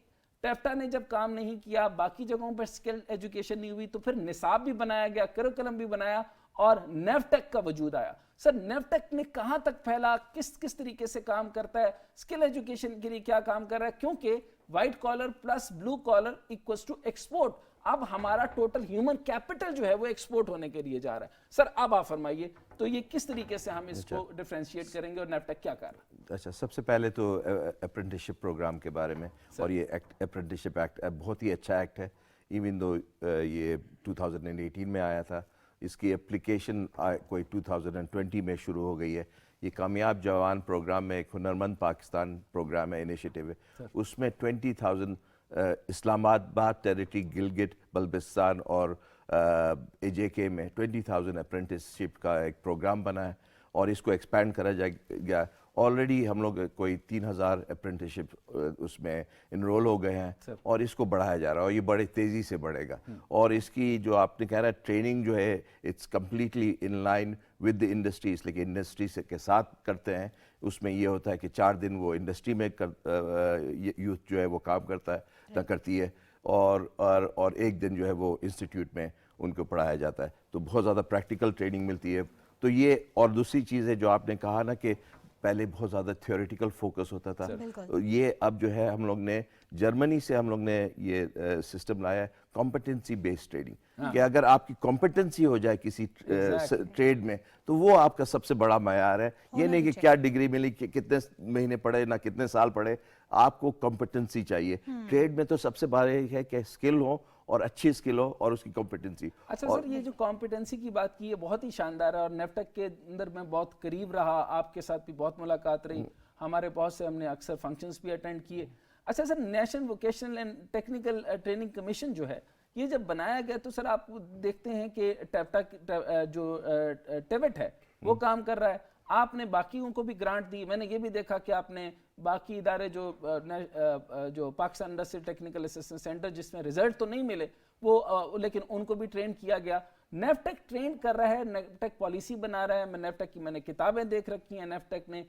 ٹیفٹا نے جب کام نہیں کیا, باقی جگہوں پر سکل ایجوکیشن نہیں ہوئی, تو پھر نصاب بھی بنایا گیا, کریکولم بھی بنایا, اور نیفٹیک کا وجود آیا. سر نیفٹیک نے کہاں تک پھیلا, کس طریقے سے کام کرتا ہے, سکل ایجوکیشن کے لیے کیا کام کر رہا ہے؟ کیونکہ white collar plus blue collar equals to export. اب ہمارا ٹوٹل ہیومن کیپٹل جو ہے وہ ایکسپورٹ ہونے کے لیے جا رہا ہے. سر اب آپ فرمائیے تو یہ کس طریقے سے ہم اس کو ڈیفرینشیٹ کریں گے اور نیفٹیک کیا کر رہا ہے؟ اچھا, سب سے پہلے تو اپرینٹسشپ پروگرام کے بارے میں, اور یہ اپرینٹسشپ ایکٹ بہت ہی اچھا ایکٹ ہے. ایون دو یہ 2018 میں آیا تھا, اس کی اپلیکیشن کوئی 2020 میں شروع ہو گئی ہے. یہ کامیاب جوان پروگرام میں ایک ہنرمند پاکستان پروگرام ہے, انیشیٹو ہے. اس میں 20,000 اسلام آباد ٹیریٹری, گلگت بلتستان اور اے جے کے میں 20,000 اپرینٹسشپ کا ایک پروگرام بنا ہے, اور اس کو ایکسپینڈ کرا گیا. آلریڈی ہم لوگ کوئی 3,000 اپرینٹسشپ اس میں انرول ہو گئے ہیں, اور اس کو بڑھایا جا رہا ہے, اور یہ بڑے تیزی سے بڑھے گا. اور اس کی جو آپ نے کہہ رہا ہے ٹریننگ جو ہے it's completely in line with the industry, اس لیے کہ انڈسٹری کے ساتھ کرتے ہیں. اس میں یہ ہوتا ہے کہ 4 دن وہ انڈسٹری میں یوتھ جو ہے وہ کام کرتی ہے, اور 1 دن جو ہے وہ انسٹیٹیوٹ میں ان کو پڑھایا جاتا ہے. تو بہت زیادہ پریکٹیکل ٹریننگ ملتی ہے. تو یہ, اور دوسری چیز ہے جو آپ نے کہا نا کہ پہلے بہت زیادہ تھیوریٹیکل فوکس ہوتا تھا, یہ اب جو ہے ہم لوگ نے جرمنی سے ہم لوگ نے یہ سسٹم لایا ہے کمپٹنسی بیسڈ ٹریڈنگ, کہ اگر آپ کی کمپٹنسی ہو جائے کسی ٹریڈ میں تو وہ آپ کا سب سے بڑا معیار ہے. یہ نہیں کہ کیا ڈگری ملی, کتنے مہینے پڑھے, نہ کتنے سال پڑھے, آپ کو کمپٹنسی چاہیے. ٹریڈ میں تو سب سے بڑا یہ ہے کہ اسکل ہو, اور اچھی اسکل ہو, اور اس کی کمپٹنسی. اچھا سر, یہ جو کمپٹنسی کی بات کی ہے بہت ہی شاندار ہے, اور نیفٹیک کے اندر میں بہت قریب رہا, آپ کے ساتھ بھی بہت ملاقات رہی, ہمارے بہت سے ہم نے اکثر فنکشنز بھی اٹینڈ کیے. اچھا sir, national vocational and technical training commission جو ہے یہ جب بنایا گیا تو سر آپ دیکھتے ہیں کہ ٹیفٹا جو ٹیوٹ ہے وہ کام کر رہا ہے. آپ نے باقیوں کو بھی گرانٹ دی. میں نے یہ بھی دیکھا کہ آپ نے باقی ادارے جو Pakistan industrial technical assistance centre جس میں ریزلٹ تو نہیں ملے وہ لیکن ان کو بھی ٹرین کیا گیا. نیفٹیک ٹرین کر رہا ہے, نیفٹیک پالیسی بنا رہا ہے. نیفٹیک کی میں نے کتابیں دیکھ رکھی ہیں. نیفٹیک نے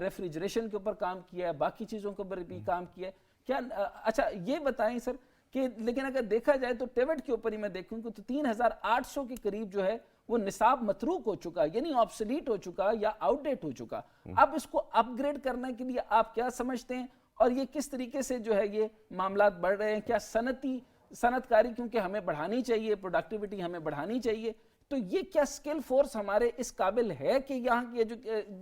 ریفریجریشن کے اوپر کام کیا ہے, باقی چیزوں کے اوپر بھی کام کیا ہے. کیا اچھا یہ بتائیں سر کہ لیکن اگر دیکھا جائے تو ٹیوٹ کے اوپر ہی میں دیکھوں کہ تو 3800 کے قریب جو ہے وہ نصاب متروک ہو چکا, یعنی آبسلیٹ ہو چکا یا آؤٹ ڈیٹ ہو چکا. اب اس کو اپ گریڈ کرنے کے لیے آپ کیا سمجھتے ہیں اور یہ کس طریقے سے جو ہے یہ معاملات بڑھ رہے ہیں؟ کیا صنعت کاری کیونکہ ہمیں بڑھانی چاہیے, پروڈکٹیوٹی ہمیں بڑھانی چاہیے, تو یہ کیا سکل فورس ہمارے اس قابل ہے کہ یہاں کی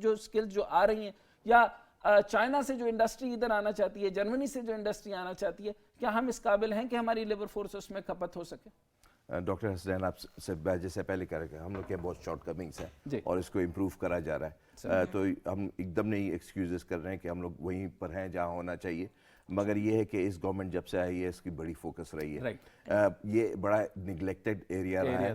جو سکل جو آ رہی ہیں, یا چائنا سے جو انڈسٹری ادھر آنا چاہتی ہے, جرمنی سے جو انڈسٹری آنا چاہتی ہے, کیا ہم اس قابل ہیں کہ ہماری لیبر فورس اس میں کھپت ہو سکے؟ ڈاکٹر حسنین آپ سے جیسے پہلے کہہ رہے کہ ہم لوگ کے بہت شارٹ کمنگس ہیں اور اس کو امپروو کرا جا رہا ہے, تو ہم ایک دم نہیں ایکسکیوزز کر رہے ہیں کہ ہم لوگ وہیں پر ہیں جہاں ہونا چاہیے. مگر یہ ہے کہ اس گورنمنٹ جب سے آئی ہے اس کی بڑی فوکس رہی ہے. یہ بڑا نگلیکٹڈ ایریا رہا ہے,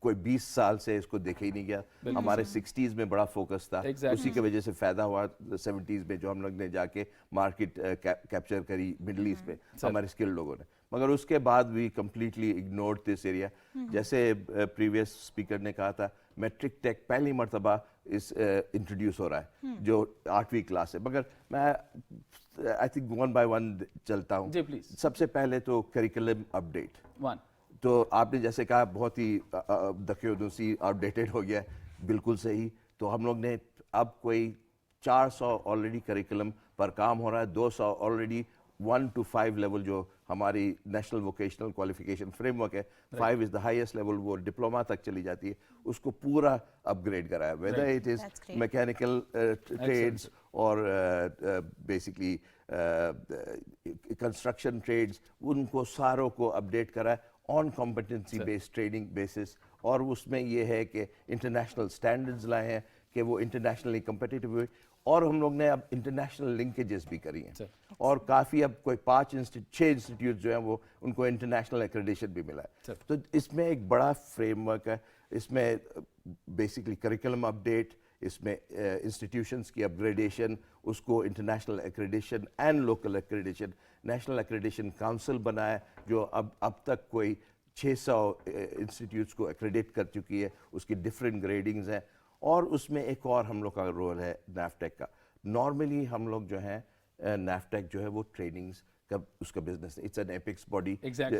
کوئی 20 سال سے اس کو دیکھا ہی نہیں گیا. ہمارے 60s میں بڑا فوکس تھا, اسی کی وجہ سے فائدہ ہوا 70s میں جو ہم لوگ نے جا کے مارکیٹ کیپچر کری مڈل ایسٹ میں ہمارے اسکل لوگوں نے. مگر اس کے بعد بھی کمپلیٹلی اگنورڈ دس ایریا. جیسے پریویس اسپیکر نے کہا تھا میٹرک ٹیک پہلی مرتبہ انٹروڈیوس ہو رہا ہے جو 8ویں کلاس ہے. مگر میں I think one by one چلتا ہوں. سب سے پہلے تو کریکولم اپڈیٹ, تو آپ نے جیسے کہا بہت ہی دقیقی اپ ڈیٹڈ ہو گیا ہے, بالکل صحیح. تو ہم لوگ نے اب کوئی 400 آلریڈی کریکولم پر کام ہو رہا ہے. 200 آلریڈی 1 to 5 لیول جو ہماری national vocational qualification frame work ہے, 5 از دا ہائیسٹ لیول, وہ ڈپلوما تک چلی جاتی ہے, اس کو پورا اپ گریڈ کرا ہے. Whether it is mechanical trades اور بیسکلی کنسٹرکشن ٹریڈز, ان کو ساروں کو اپڈیٹ کرا ہے آن کمپٹنسی بیسڈ ٹریننگ بیسس. اور اس میں یہ ہے کہ انٹرنیشنل سٹینڈرڈز لائے ہیں کہ وہ انٹرنیشنلی کمپٹیٹیو ہوئے, اور ہم لوگ نے اب انٹرنیشنل لنکیجز بھی کری ہیں, اور کافی اب کوئی 6 انسٹیٹیوٹ جو ہیں وہ ان کو انٹرنیشنل ایکریڈیشن بھی ملا ہے. تو اس میں ایک بڑا فریم ورک ہے. اس میں بیسکلی کریکولم اپڈیٹ, اس میں انسٹیٹیوشنس کی اپ گریڈیشن, اس کو international accreditation and local accreditation. National accreditation council بنا ہے جو اب تک کوئی 600 انسٹیٹیوٹس کو ایکریڈیٹ کر چکی ہے, اس کی ڈفرینٹ گریڈنگز ہیں. اور اس میں ایک اور ہم لوگ کا رول ہے نیفٹیک کا. نارملی ہم لوگ جو ہیں نیفٹیک جو ہے وہ ٹریننگز کا اس کا بزنس ہے, اٹس این ایپکس باڈی,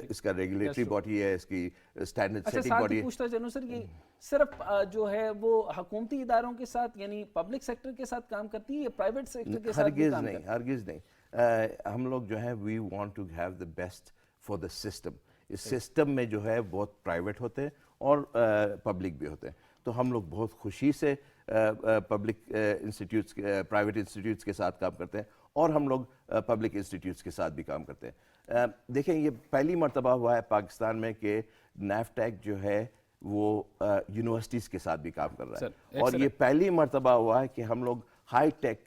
اس کا ریگولیٹری باڈی ہے, اس کی اسٹینڈرڈ سیٹنگ باڈی ہے. پوچھتا چلوں سر, یہ صرف جو ہے وہ حکومتی اداروں کے ساتھ یعنی پبلک سیکٹر کے ساتھ کام کرتی ہے یا پرائیویٹ سیکٹر کے ساتھ بھی کام کرتی ہے؟ ہرگز نہیں. ہم لوگ جو ہے we want to have the best for the system. اس سسٹم میں جو ہے بہت پرائیویٹ ہوتے ہیں اور پبلک بھی ہوتے ہیں. تو ہم لوگ بہت خوشی سے پبلک انسٹیٹیوٹس پرائیویٹ انسٹیٹیوٹس کے ساتھ کام کرتے ہیں, اور ہم لوگ پبلک انسٹیٹیوٹس کے ساتھ بھی کام کرتے ہیں. دیکھیں یہ پہلی مرتبہ ہوا ہے پاکستان میں کہ نیفٹیک جو ہے وہ یونیورسٹیز کے ساتھ بھی کام کر رہا ہے, اور یہ پہلی مرتبہ ہوا ہے کہ ہم لوگ ہائی ٹیک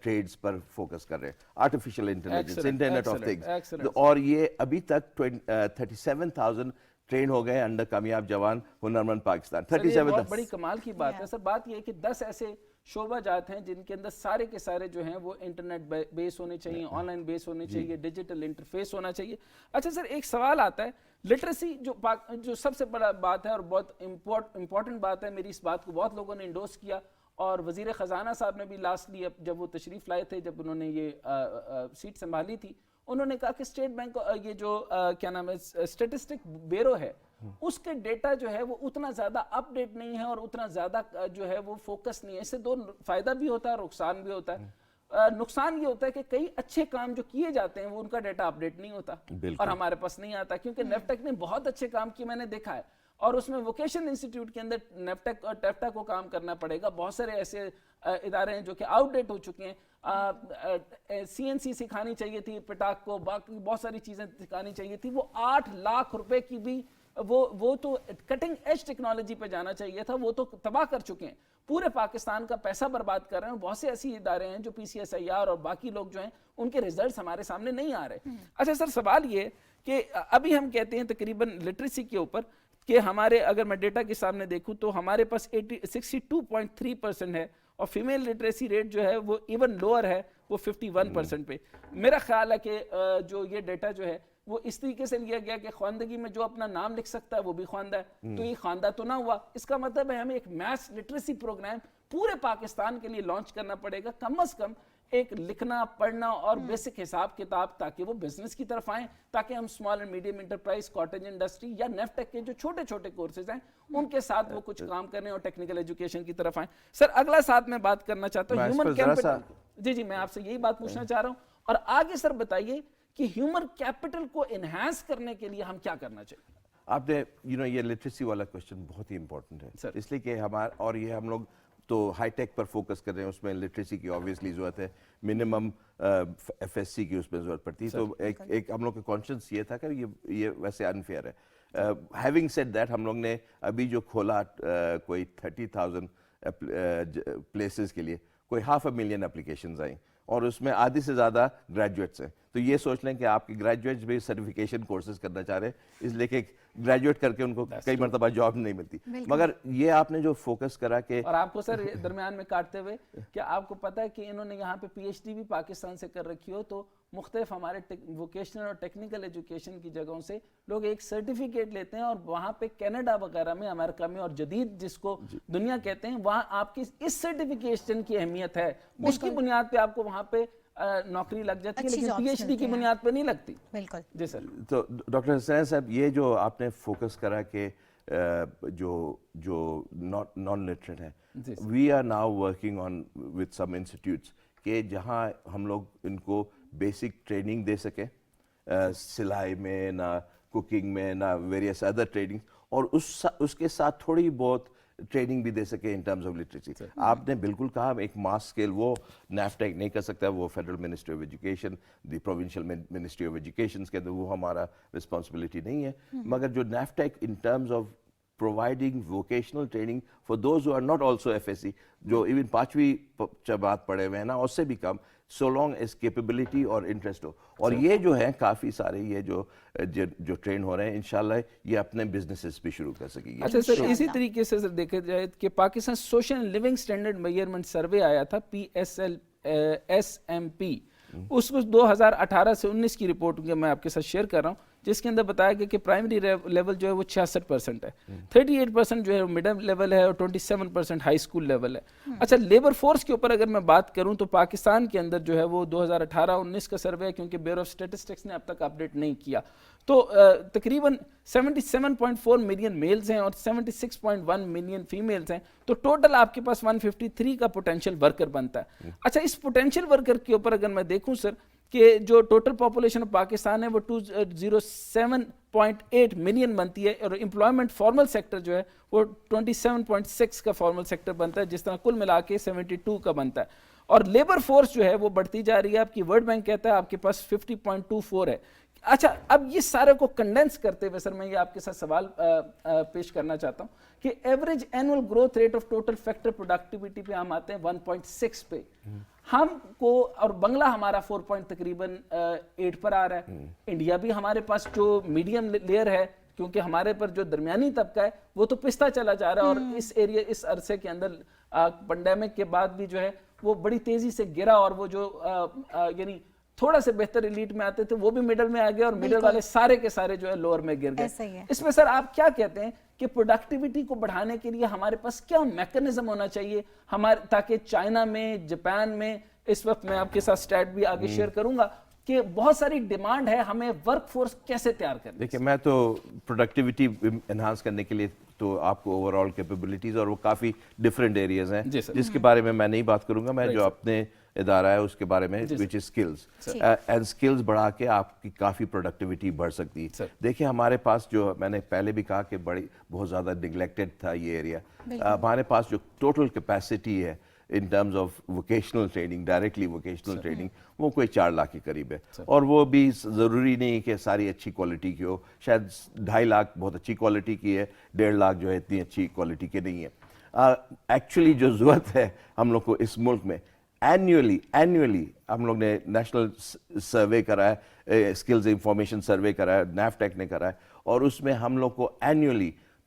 ٹریڈز پر فوکس کر رہے ہیں, artificial intelligence, internet of things. اور یہ ابھی تک 37,000 ٹرین ہو گئے انڈر کامیاب جوان ہنرمند پاکستان. 37 بہت بڑی کمال کی بات ہے سر. بات یہ ہے کہ 10 ایسے شعبہ جات ہیں جن کے اندر سارے کے سارے جو ہیں وہ انٹرنیٹ بیس ہونے چاہیے, آن لائن بیس ہونے چاہیے, ڈیجیٹل انٹرفیس ہونا چاہیے. اچھا سر, ایک سوال آتا ہے, لٹریسی جو سب سے بڑا بات ہے اور بہت امپورٹنٹ بات ہے, میری اس بات کو بہت لوگوں نے انڈورس کیا, اور وزیر خزانہ صاحب نے بھی لاسٹلی جب وہ تشریف لائے تھے, جب انہوں نے یہ سیٹ سنبھالی تھی, انہوں نے کہا کہ اسٹیٹ بینک یہ جو کیا نام ہے اسٹیٹسٹک بیورو ہے, اس کے ڈیٹا جو ہے وہ اتنا زیادہ اپ ڈیٹ نہیں ہے اور اتنا زیادہ جو ہے وہ فوکس نہیں ہے. اس سے دو فائدہ بھی ہوتا ہے اور نقصان بھی ہوتا ہے. نقصان یہ ہوتا ہے کہ کئی اچھے کام جو کیے جاتے ہیں وہ ان کا ڈیٹا اپ ڈیٹ نہیں ہوتا اور ہمارے پاس نہیں آتا, کیونکہ نیفٹیک نے بہت اچھے کام کیے میں نے دیکھا ہے, اور اس میں ووکیشن انسٹیٹیوٹ کے اندر نیفٹیک اور ٹیفٹا کو کام کرنا پڑے گا. بہت سارے ایسے ادارے ہیں جو کہ آؤٹ ڈیٹ ہو چکے ہیں. CNC سکھانی چاہیے تھی پٹاک کو, باقی بہت ساری چیزیں سکھانی چاہیے تھی. وہ 8 لاکھ روپے کی بھی وہ تو کٹنگ ایج ٹیکنالوجی پہ جانا چاہیے تھا, وہ تو تباہ کر چکے ہیں, پورے پاکستان کا پیسہ برباد کر رہے ہیں. بہت سے ایسی ادارے ہیں جو PCSIR اور باقی لوگ جو ہیں ان کے ریزلٹس ہمارے سامنے نہیں آ رہے. اچھا سر, سوال یہ کہ ابھی ہم کہتے ہیں تقریباً لٹریسی کے اوپر کہ ہمارے اگر میں ڈیٹا کے سامنے دیکھوں تو ہمارے پاس 62.3% ہے اور فیمیل لٹریسی ریٹ جو ہے وہ ایون لوور ہے, وہ 51% پہ. میرا خیال ہے کہ جو یہ ڈیٹا جو ہے وہ اس طریقے سے لیا گیا کہ خواندگی میں جو اپنا نام لکھ سکتا ہے وہ بھی خواندہ ہے, تو یہ خواندہ تو نہ ہوا. اس کا مطلب ہے ہمیں ایک میس لٹریسی پروگرام پورے پاکستان کے لیے لانچ کرنا پڑے گا, کم از کم ایک لکھنا پڑھنا اور بیسک حساب کتاب, تاکہ وہ بزنس کی طرف آئیں, تاکہ ہم small and medium enterprise, cottage industry یا نیفٹیک کے جو چھوٹے چھوٹے کورسز ہیں ان کے ساتھ وہ کچھ کام کریں اور ٹیکنیکل ایجوکیشن کی طرف آئیں. سر اگلا ساتھ میں بات کرنا چاہتا ہوں ہیومن کیپٹل. جی میں آپ سے یہی بات پوچھنا چاہ رہا ہوں, اور آگے سر بتائیے کہ ہیومن کیپٹل کو انہانس کرنے کے لیے ہم کیا کرنا چاہیے. آپ نے یہ لٹریسی والا کوشچن بہت ہی امپورٹنٹ ہے, اس لیے کہ اور یہ ہم لوگ تو ہائی ٹیک پر فوکس کر رہے ہیں, اس میں لٹریسی کی آبویسلی ضرورت ہے, منیمم ایف ایس سی کی اس میں ضرورت پڑتی ہے. تو ایک ہم لوگ کا کانشنس یہ تھا کہ یہ ویسے انفیئر ہے. ہیونگ سیڈ دیٹ, ہم لوگ نے ابھی جو کھولا کوئی 30,000 پلیسز کے لیے, کوئی 500,000 اپلیکیشنز آئیں, اور اس میں آدھی سے زیادہ گریجویٹس ہیں. تو یہ سوچ لیں کہ آپ کے گریجویٹس بھی سرٹیفکیشن کورسز کرنا چاہ رہے ہیں, اس لیے کہ گریجویٹ کر کے ان کو کئی مرتبہ جاب نہیں ملتی. مگر یہ آپ نے جو فوکس کرا کہ, اور آپ کو سر درمیان میں کاٹتے ہوئے, کیا آپ کو پتا ہے کہ انہوں نے یہاں پہ پی ایچ ڈی بھی پاکستان سے کر رکھی ہو, تو مختلف ہمارے ووکیشنل اور ٹیکنیکل ایجوکیشن کی جگہوں سے لوگ ایک سرٹیفکیٹ لیتے ہیں, اور وہاں پہ کینیڈا وغیرہ میں, امریکہ میں, اور جدید جس کو دنیا کہتے ہیں, وہاں آپ کی اس سرٹیفکیشن کی اہمیت ہے, اس کی بنیاد پہ آپ کو وہاں پہ نوکری لگ جاتی ہے, لیکن پی ایچ ڈی کی بنیاد پہ نہیں لگتی. بالکل. جی سر. تو ڈاکٹر حسین صاحب, یہ جو آپ نے فوکس کرا کہ جو نان لٹریٹ ہیں, we are now working on with some institutes کہ جہاں ہم لوگ ان کو بیسک ٹریننگ دے سکیں, سلائی میں, نہ کوکنگ میں, نہ ویریس ادر ٹریننگ, اور اس کے ساتھ تھوڑی بہت ٹریننگ بھی دے سکے ان ٹرمز آف لٹریسی. آپ نے بالکل کہا, ایک ماس اسکیل وہ نیفٹیک نہیں کر سکتا, وہ federal ministry of education, the provincial ministry of education کے اندر, وہ ہمارا رسپانسبلٹی نہیں ہے. مگر جو NAVTTC in terms of providing vocational training for those who are not also FSC, جو ایون 5ویں جماعت پڑھے ہوئے ہیں نا, اس سے بھی کم, so long as capability اور interest ہو. اور یہ جو ہیں کافی سارے یہ جو ٹرین ہو رہے ہیں, انشاءاللہ یہ اپنے بزنسز بھی شروع کر سکیں گے. اچھا سر, اسی طریقے سے دیکھا جائے کہ Pakistan social and living standard measurement survey آیا تھا, PSLSMP, اس کو 2018 سے 19 کی رپورٹ میں آپ کے ساتھ شیئر کر رہا ہوں, جس کے اندر بتایا گیا کہ پرائمری لیول جو ہے وہ 66% ہے, 38% جو ہے میڈل لیول ہے, اور 27% ہائی اسکول لیول ہے. اچھا, لیبر فورس کے اوپر اگر میں بات کروں تو پاکستان کے اندر جو ہے وہ 2018-19 کا سروے ہے, کیونکہ بیورو آف اسٹیٹسٹکس نے اب تک اپڈیٹ نہیں کیا, تو تقریباً 77.4 ملین میلز ہیں اور 76.1 ملین فیمیلز ہیں, تو ٹوٹل آپ کے پاس 153 کا پوٹینشیل ورکر بنتا ہے. اچھا, اس پوٹینشیل ورکر کے اوپر اگر میں دیکھوں سر کہ جو ٹوٹل پاپولیشن آف پاکستان ہے وہ 207.8 ملین بنتی ہے, اور امپلائمنٹ فارمل سیکٹر جو ہے وہ 27.6 کا فارمل سیکٹر بنتا ہے, جس طرح کل ملا کے 72 کا بنتا ہے. اور لیبر فورس جو ہے وہ بڑھتی جا رہی ہے, آپ کی ورلڈ بینک کہتا ہے آپ کے پاس 50.24 ہے. اچھا, اب یہ سارے کو کنڈینس کرتے ہوئے سر میں یہ آپ کے ساتھ سوال پیش کرنا چاہتا ہوں کہ average annual growth rate of total factor productivity پہ ہم آتے ہیں 1.6 پہ, ہم کو, اور بنگلہ ہمارا 4 تقریباً 8 پر آ رہا ہے. انڈیا بھی ہمارے پاس جو میڈیم لیئر ہے, کیونکہ ہمارے پر جو درمیانی طبقہ ہے وہ تو پستا چلا جا رہا ہے, اور اس ایریا, اس عرصے کے اندر پینڈیمک کے بعد بھی جو ہے وہ بڑی تیزی سے گرا, اور وہ جو یعنی تھوڑا سے بہتر ایلیٹ میں آتے تھے وہ بھی مڈل میں آ گئے, اور مڈل والے سارے کے سارے جو ہے لوور میں گر گئے. اس میں سر آپ کیا کہتے ہیں کہ پروڈکٹیوٹی کو بڑھانے کے لیے ہمارے پاس کیا میکنزم ہونا چاہیے ہمارے, تاکہ چائنا میں, جاپان میں, اس وقت میں آپ کے ساتھ سٹیٹ بھی آگے شیئر کروں گا کہ بہت ساری ڈیمانڈ ہے, ہمیں ورک فورس کیسے تیار کریں؟ دیکھیں, میں تو پروڈکٹیوٹی انہانس کرنے کے لیے تو آپ کو اوور آل کیپیبلٹیز, اور وہ کافی ڈفرینٹ ایریاز ہیں جس کے بارے میں نہیں بات کروں گا. میں جو اپنے ادارہ ہے اس کے بارے میں, وچ از سکلز, اینڈ سکلز بڑھا کے آپ کی کافی پروڈکٹیوٹی بڑھ سکتی ہے. دیکھیں, ہمارے پاس جو میں نے پہلے بھی کہا کہ بہت زیادہ نگلیکٹڈ تھا یہ ایریا. ہمارے پاس جو ٹوٹل کیپیسٹی ہے ان terms of vocational training, directly vocational training, وہ کوئی 4 لاکھ کے قریب ہے, اور وہ بھی ضروری نہیں کہ ساری اچھی کوالٹی کی ہو, شاید 2.5 لاکھ بہت اچھی کوالٹی کی ہے, 1.5 لاکھ جو ہے اتنی اچھی کوالٹی کی نہیں ہے. ایکچولی جو ضرورت ہے ہم لوگ کو اس ملک میں, اینیولی ہم لوگ نے نیشنل سروے کرا ہے, اسکلز انفارمیشن سروے کرا ہے, نیفٹیک نے کرا ہے, اور اس میں ہم لوگ کو اینیولی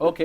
Okay.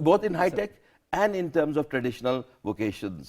both in high tech and in terms of traditional vocations.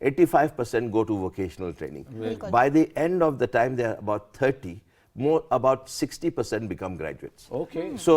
85% go to vocational training. By the end of the time they are about 30, about 60% become graduates. Okay. So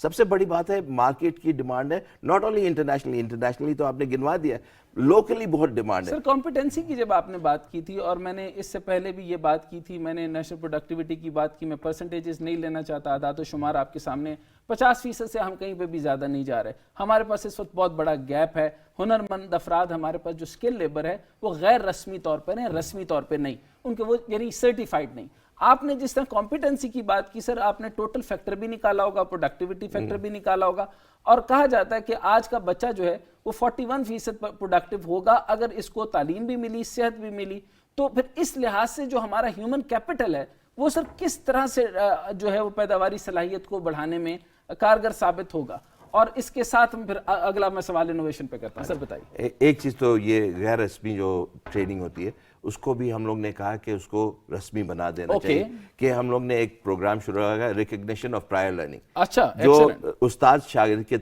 سب سے بڑی بات ہے مارکیٹ کی ڈیمانڈ ہے, not only internationally تو آپ نے گنوا دیا, لوکلی بہت ڈیمانڈ ہے. سر کمپیٹنسی کی جب آپ نے بات کی تھی, اور میں نے اس سے پہلے بھی یہ بات کی تھی, میں نے نیشنل پروڈکٹیوٹی کی بات کی, میں پرسنٹیجز نہیں لینا چاہتا, اعداد و شمار آپ کے سامنے, 50% سے ہم کہیں پہ بھی زیادہ نہیں جا رہے. ہمارے پاس اس وقت بہت بڑا گیپ ہے. ہنرمند افراد ہمارے پاس جو اسکل لیبر ہے وہ غیر رسمی طور پر ہیں, رسمی طور پہ نہیں, ان کے وہ یعنی سرٹیفائڈ نہیں. آپ نے جس طرح کمپیٹنسی کی بات کی سر, آپ نے ٹوٹل فیکٹر بھی نکالا ہوگا, پروڈکٹیوٹی فیکٹر بھی نکالا ہوگا, اور کہا جاتا ہے کہ آج کا بچہ جو ہے وہ 41% پروڈکٹیو ہوگا اگر اس کو تعلیم بھی ملی, صحت بھی ملی. تو پھر اس لحاظ سے جو ہمارا ہیومن کیپٹل ہے وہ سر کس طرح سے جو ہے وہ پیداواری صلاحیت کو بڑھانے میں کارگر ثابت ہوگا. اور اس کے ساتھ پھر اگلا میں سوال انوویشن پہ کرتا ہوں. سر بتائیے. ایک چیز تو یہ غیر رسمی جو ٹریننگ ہوتی ہے اس کو بھی ہم لوگ نے کہا کہ اس کو رسمی بنا دینا چاہیے, کہ ہم لوگ نے ایک پروگرام شروع کیا, ریکگنیشن آف پرائر لرننگ. اچھا, جو استاد شاگرد کے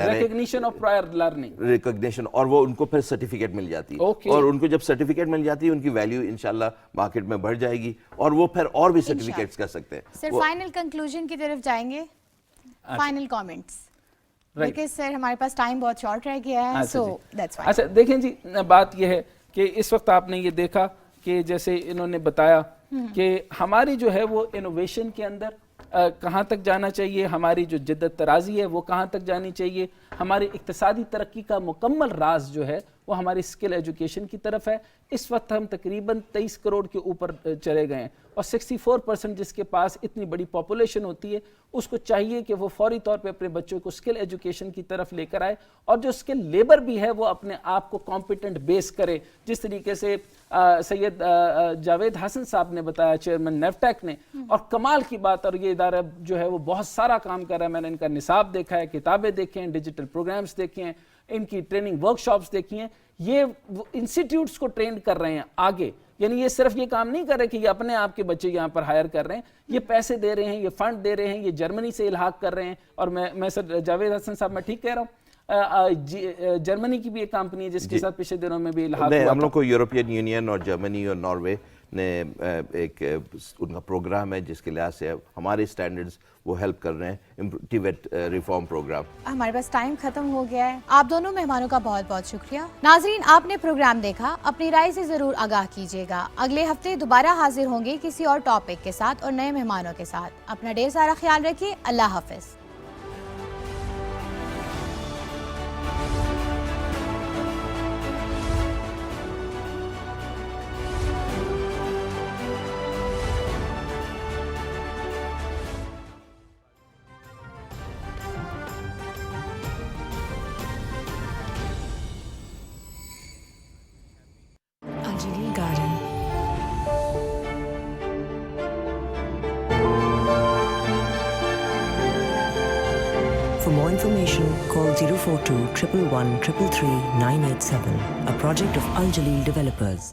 recognition of prior learning, recognition, اور وہ ان کو پھر سرٹیفکیٹ مل جاتی ہے, اور ان کو جب سرٹیفکیٹ مل جاتی ہے ان کی ویلیو انشاءاللہ مارکیٹ میں بڑھ جائے گی, اور وہ پھر اور بھی سرٹیفکیٹس کر سکتے ہیں. سر فائنل کنکلوژن کی طرف جائیں گے, فائنل کامنٹس, کیونکہ سر ہمارے پاس ٹائم بہت شارٹ رہ گیا ہے. So that's fine. اچھا دیکھیں جی, بات یہ ہے کہ اس وقت آپ نے یہ دیکھا کہ جیسے انہوں نے بتایا کہ ہماری جو ہے وہ انوویشن کے اندر کہاں تک جانا چاہیے, ہماری جو جدت طرازی ہے وہ کہاں تک جانی چاہیے, ہماری اقتصادی ترقی کا مکمل راز جو ہے وہ ہماری اسکل ایجوکیشن کی طرف ہے. اس وقت ہم تقریباً 23 کروڑ کے اوپر چلے گئے ہیں, اور 64% جس کے پاس اتنی بڑی پاپولیشن ہوتی ہے اس کو چاہیے کہ وہ فوری طور پہ اپنے بچوں کو اسکل ایجوکیشن کی طرف لے کر آئے, اور جو اسکل لیبر بھی ہے وہ اپنے آپ کو کمپیٹنٹ بیس کرے. جس طریقے سے سید جاوید حسن صاحب نے بتایا, چیئرمین نیفٹیک نے, اور کمال کی بات, اور یہ ادارہ جو ہے وہ بہت سارا کام کر رہا ہے. میں نے ان کا نصاب دیکھا ہے, کتابیں دیکھے ہیں, ڈیجیٹل پروگرامز دیکھے ہیں, ان کی ٹریننگ ورکشاپس دیکھی ہیں. یہ انسٹیٹیوٹس کو ٹرینڈ کر رہے ہیں آگے, یعنی یہ صرف یہ کام نہیں کر رہے کہ یہ اپنے آپ کے بچے یہاں پر ہائر کر رہے ہیں, یہ پیسے دے رہے ہیں, یہ فنڈ دے رہے ہیں, یہ جرمنی سے الحاق کر رہے ہیں. اور میں سر جاوید حسن صاحب میں ٹھیک کہہ رہا ہوں, جرمنی کی بھی ایک کمپنی ہے جس کے ساتھ پچھلے دنوں میں بھی الحاق ہوا. ہم لوگ کو یورپین یونین اور جرمنی اور ناروے نے ایک ان کا پروگرام ہے جس کے لحاظ سے ہمارے اسٹینڈرڈز وہ ہیلپ کر رہے ہیں, ٹیویٹ ریفارم پروگرام. ہمارے پاس ٹائم ختم ہو گیا ہے. آپ دونوں مہمانوں کا بہت بہت شکریہ. ناظرین, آپ نے پروگرام دیکھا, اپنی رائے سے ضرور آگاہ کیجیے گا. اگلے ہفتے دوبارہ حاضر ہوں گے کسی اور ٹاپک کے ساتھ اور نئے مہمانوں کے ساتھ. اپنا ڈھیر سارا خیال رکھیے. اللہ حافظ. Garden. For more information, call 042 111 333 987, a project of Al Jaleel Developers.